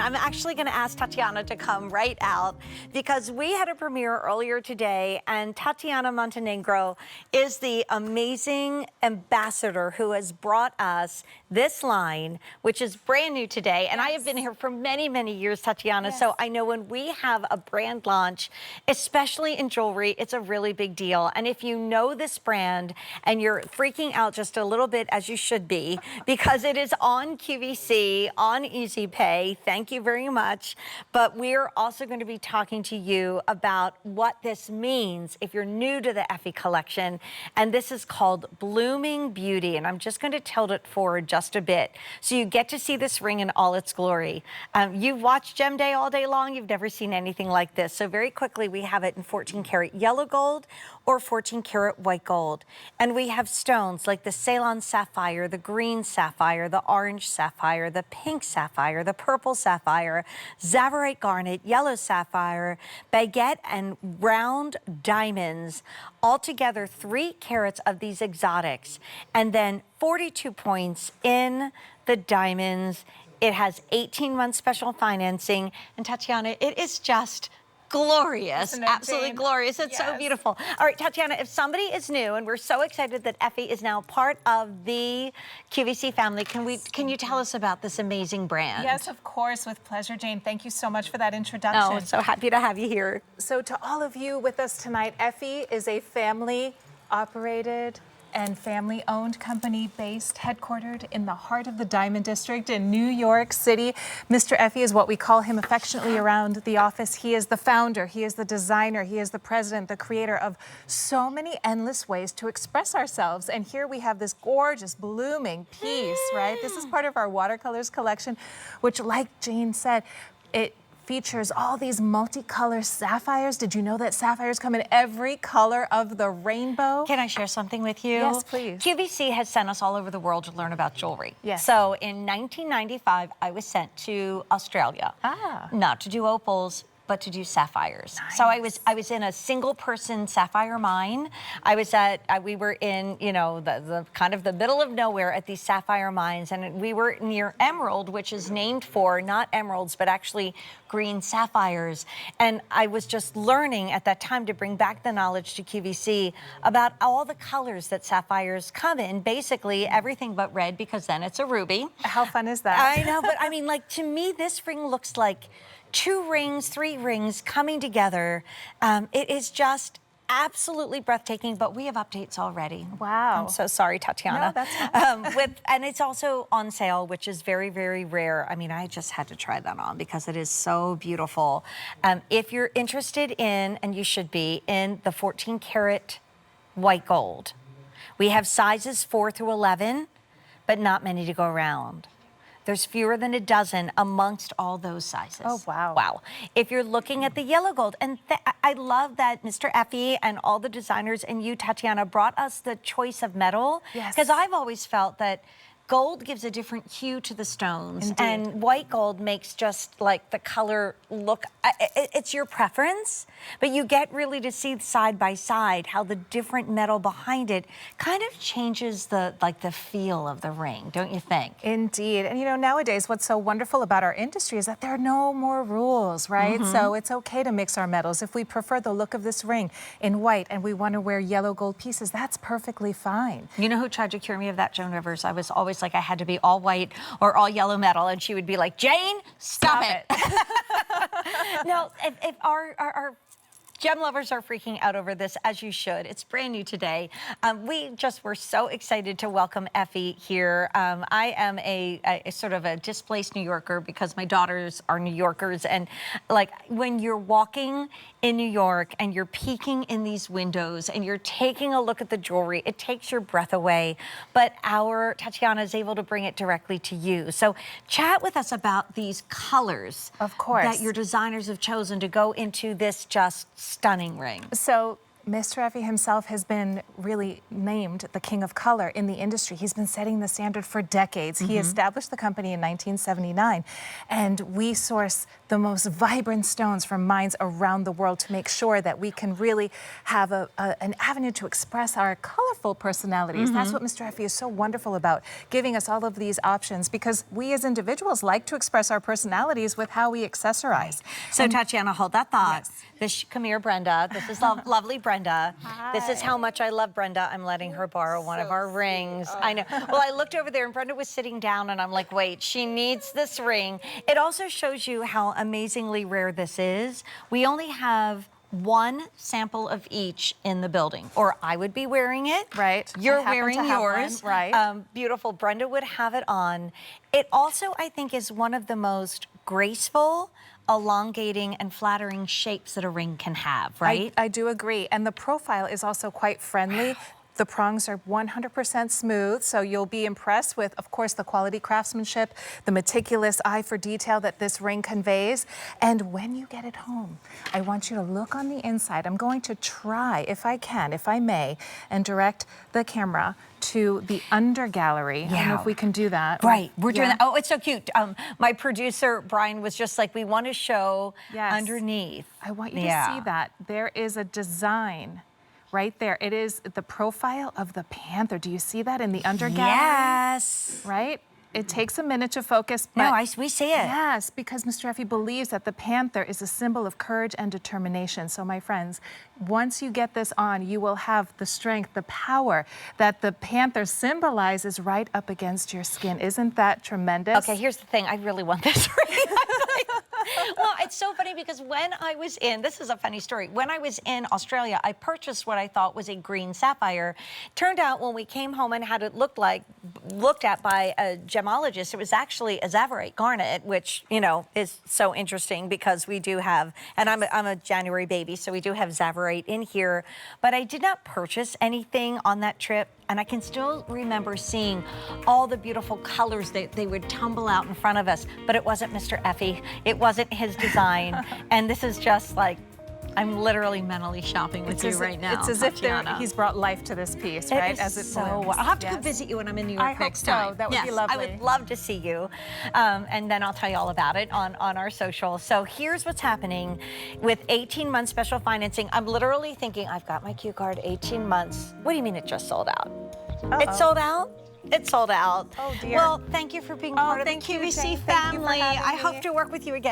I'm actually going to ask Tatiana to come right out because we had a premiere earlier today, and Tatiana Montenegro is the amazing ambassador who has brought us this line, which is brand new today. And I have been here for many, many years, Tatiana, so I know when we have a brand launch, especially in jewelry, it's a really big deal. And if you know this brand and you're freaking out just a little bit, as you should be, because it is on QVC, on Easy Pay. Thank you very much. But we're also going to be talking to you about what this means if you're new to the Effy collection. And this is called Blooming Beauty. And I'm just going to tilt it forward just a bit so you get to see this ring in all its glory. You've watched Gem Day all day long. You've never seen anything like this. So very quickly, we have it in 14 karat yellow gold or 14 karat white gold. And we have stones like the Ceylon sapphire, the green sapphire, the orange sapphire, the pink sapphire, the purple sapphire, Zavarite garnet, yellow sapphire, baguette, and round diamonds. Altogether 3 carats of these exotics. And then 42 points in the diamonds. It has 18-month special financing. And Tatiana, it is just glorious, absolutely glorious. It's so beautiful. All right, Tatiana, if somebody is new, and we're so excited that Effy is now part of the QVC family, can you tell us about this amazing brand? Yes, of course, with pleasure, Jane. Thank you so much for that introduction. Oh, so happy to have you here. So to all of you with us tonight, Effy is a family-operated and family-owned company headquartered in the heart of the Diamond District in New York City. Mr. Effy is what we call him affectionately around the office. He is the founder, he is the designer, he is the president, the creator of so many endless ways to express ourselves. And here we have this gorgeous blooming piece, right? This is part of our watercolors collection, which, like Jane said, it features all these multicolored sapphires. Did you know that sapphires come in every color of the rainbow? Can I share something with you? Yes, please. QVC has sent us all over the world to learn about jewelry. Yes. So in 1995, I was sent to Australia. Not to do opals, but to do sapphires. Nice. So I was in a single person sapphire mine. We were in, you know, the kind of the middle of nowhere at these sapphire mines, and we were near Emerald, which is named for not emeralds, but actually green sapphires. And I was just learning at that time to bring back the knowledge to QVC about all the colors that sapphires come in, basically everything but red, because then it's a ruby. How fun is that? I know, but I mean, like, to me, this ring looks like 2 rings, 3 rings coming together. It is just absolutely breathtaking, but we have updates already. Wow. I'm so sorry, Tatiana. No, that's fine. And it's also on sale, which is very, very rare. I mean, I just had to try that on because it is so beautiful. If you're interested in, and you should be, in the 14 karat white gold, we have sizes 4 through 11, but not many to go around. There's fewer than a dozen amongst all those sizes. Oh, wow. Wow. If you're looking at the yellow gold, and I love that Mr. Effy and all the designers and you, Tatiana, brought us the choice of metal. Yes. Because I've always felt that gold gives a different hue to the stones. Indeed. And white gold makes just like the color look, it's your preference, but you get really to see side by side how the different metal behind it kind of changes the feel of the ring, don't you think? Indeed. And you know, nowadays, what's so wonderful about our industry is that there are no more rules, right? So it's okay to mix our metals. If we prefer the look of this ring in white and we want to wear yellow gold pieces, that's perfectly fine. You know who tried to cure me of that, Joan Rivers? I was always like I had to be all white or all yellow metal, and she would be like, Jane, stop it. No, if our gem lovers are freaking out over this, as you should. It's brand new today. We just were so excited to welcome Effy here. I am a sort of a displaced New Yorker because my daughters are New Yorkers. And like when you're walking in New York and you're peeking in these windows and you're taking a look at the jewelry, it takes your breath away. But our Tatiana is able to bring it directly to you. So chat with us about these colors. Of course. That your designers have chosen to go into this just stunning ring. So Mr. Effy himself has been really named the king of color in the industry. He's been setting the standard for decades. He established the company in 1979, and we source the most vibrant stones from mines around the world to make sure that we can really have an avenue to express our colorful personalities. That's what Mr. Effy is so wonderful about, giving us all of these options, because we as individuals like to express our personalities with how we accessorize. So Tatiana, hold that thought. Yes. Come here, Brenda. This is lovely Brenda. Hi. This is how much I love Brenda. I'm letting her borrow one of our rings. I know. Well, I looked over there and Brenda was sitting down and I'm like, wait, she needs this ring. It also shows you how amazingly rare this is. We only have one sample of each in the building, or I would be wearing it. Right. You're I happen wearing to have yours. one, right. Beautiful. Brenda would have it on. It also, I think, is one of the most graceful, elongating and flattering shapes that a ring can have, right? I do agree. And the profile is also quite friendly. The prongs are 100% smooth, so you'll be impressed with, of course, the quality craftsmanship, the meticulous eye for detail that this ring conveys. And when you get it home, I want you to look on the inside. I'm going to try, if I can, if I may, and direct the camera to the under gallery. I don't know if we can do that. Right, we're doing that. Oh, it's so cute. My producer, Brian, was just like, we want to show underneath. I want you to see that. There is a design right there. It is the profile of the panther. Do you see that in the under gallery? Yes. Right? It takes a minute to focus, but no, we see it. Yes, because Mr. Effy believes that the panther is a symbol of courage and determination. So my friends, once you get this on, you will have the strength, the power that the panther symbolizes right up against your skin. Isn't that tremendous? Okay, here's the thing. I really want this ring. Well, it's so funny because when I was this is a funny story. When I was in Australia, I purchased what I thought was a green sapphire. Turned out when we came home and had it looked at by a gemologist, it was actually a Zavarite garnet, which, you know, is so interesting because we do have, and I'm a January baby, so we do have Zavarite in here. But I did not purchase anything on that trip. And I can still remember seeing all the beautiful colors that they would tumble out in front of us. But it wasn't Mr. Effy. It wasn't his design. And this is just like, I'm literally mentally shopping with you right now. It's as if he's brought life to this piece, right? As it blooms. I'll have to come visit you when I'm in New York next time. That would be lovely. I would love to see you. And then I'll tell you all about it on our social. So here's what's happening with 18-month special financing. I'm literally thinking, I've got my Q card, 18 months. What do you mean it just sold out? It's sold out? It's sold out. Oh, dear. Well, thank you for being part of the QVC family. I hope to work with you again.